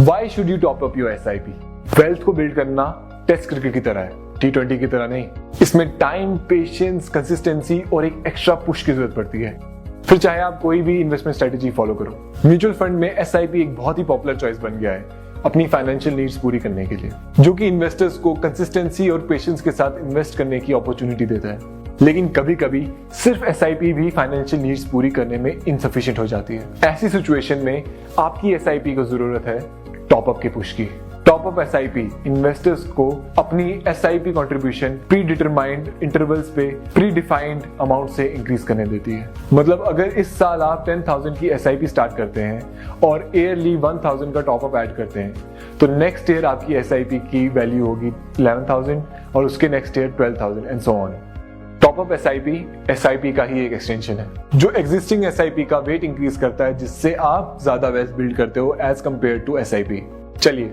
Why should you top up your SIP? Wealth को build करना test cricket की तरह है, T20 की तरह नहीं। इसमें टाइम, पेशेंस, कंसिस्टेंसी और एक एक्स्ट्रा पुश की जरूरत पड़ती है। फिर चाहे आप कोई भी इन्वेस्टमेंट स्ट्रेटेजी फॉलो करो। म्यूचुअल फंड में SIP एक बहुत ही पॉपुलर चॉइस बन गया है अपनी फाइनेंशियल नीड्स पूरी करने के लिए, जो कि इन्वेस्टर्स को कंसिस्टेंसी और पेशेंस के साथ इन्वेस्ट करने की अपॉर्चुनिटी देता है। लेकिन कभी कभी सिर्फ SIP भी फाइनेंशियल नीड्स पूरी करने में इनसफिशिएंट हो जाती है। ऐसी सिचुएशन में आपकी SIP को जरूरत है टॉपअप के पुश की। टॉपअप SIP इन्वेस्टर्स को अपनी SIP contribution pre determined intervals पे प्री डिफाइंड अमाउंट से इंक्रीज करने देती है। मतलब अगर इस साल आप 10,000 की SIP स्टार्ट करते हैं और ईयरली 1,000 का टॉपअप ऐड करते हैं, तो नेक्स्ट ईयर आपकी SIP की वैल्यू होगी 11,000 और उसके next year 12,000 and so on. Top up SIP का ही एक एक्सटेंशन है जो एग्जिस्टिंग SIP का वेट इंक्रीज करता है, जिससे आप ज्यादा वेल्थ बिल्ड करते हो एज कंपेयर टू SIP। चलिए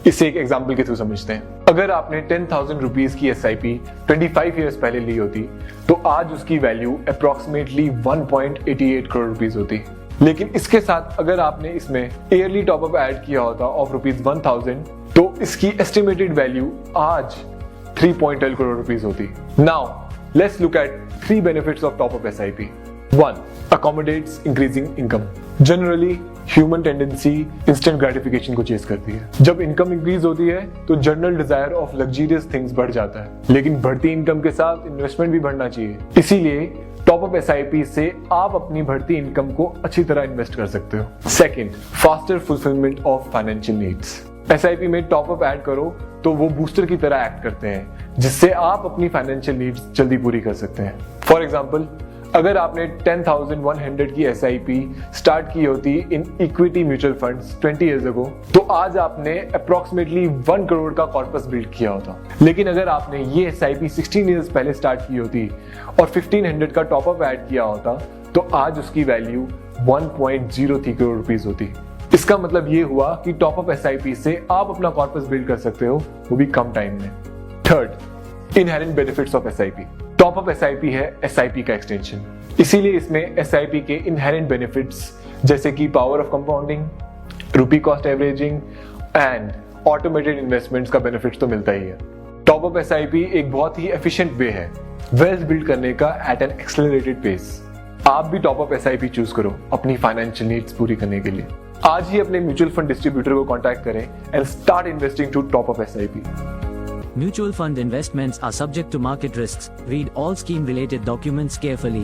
इसे एक एग्जांपल के थ्रू समझते हैं। अगर आपने 10,000 रुपीज की SIP 25 इयर्स पहले ली होती तो आज उसकी वैल्यू अप्रोक्सीमेटली 1.88 करोड़ रुपीज होती। लेकिन इसके साथ अगर आपने इसमें ईयरली टॉपअप ऐड किया होता ऑफ रुपीज 1,000 तो इसकी एस्टिमेटेड वैल्यू आज 3.12 करोड़ रुपीज होती। Now let's look at 3 benefits of top-up SIP. 1. Accommodates increasing income. Generally, human tendency instant gratification को चेस करती है। जब इनकम इंक्रीज होती है तो general desire of luxurious things बढ़ जाता है, लेकिन बढ़ती इनकम के साथ इन्वेस्टमेंट भी बढ़ना चाहिए। इसीलिए टॉपअप SIP से आप अपनी बढ़ती इनकम को अच्छी तरह इन्वेस्ट कर सकते हो। Second, faster fulfilment of financial needs. SIP में टॉपअप ऐड करो तो वो बूस्टर की तरह एक्ट करते हैं, जिससे आप अपनी फाइनेंशियल नीड्स जल्दी पूरी कर सकते हैं। फॉर एग्जांपल, अगर आपने 10,100 की SIP स्टार्ट की होती in equity mutual funds 20 years ago, तो आज आपने अप्रोक्सीमेटली 1 करोड़ का कॉर्पस बिल्ड किया होता। लेकिन अगर आपने ये SIP 16 इयर्स पहले स्टार्ट की होती और 1,500 का टॉपअप ऐड किया होता, तो आज उसकी वैल्यू 1.03 करोड़ रुपीज होती। इसका मतलब ये हुआ कि टॉपअप SIP से आप अपना कॉर्पस बिल्ड कर सकते हो, वो भी कम टाइम में। Third, inherent benefits of SIP। Top up SIP है SIP का एक्सटेंशन, इसीलिए इसमें SIP के इनहेरेंट बेनिफिट्स जैसे कि power of compounding, rupee cost averaging and automated investments का बेनिफिट्स तो मिलता ही है। टॉपअप SIP एक बहुत ही एफिशिएंट वे है वेल्थ बिल्ड करने का एट एन एक्सेलरेटेड पेस। आप भी टॉपअप SIP चूज करो अपनी फाइनेंशियल नीड्स पूरी करने के लिए। आज ही अपने म्यूचुअल फंड डिस्ट्रीब्यूटर को कांटेक्ट करें and start investing to top up SIP। Mutual fund investments are subject to market risks. Read all scheme related documents carefully.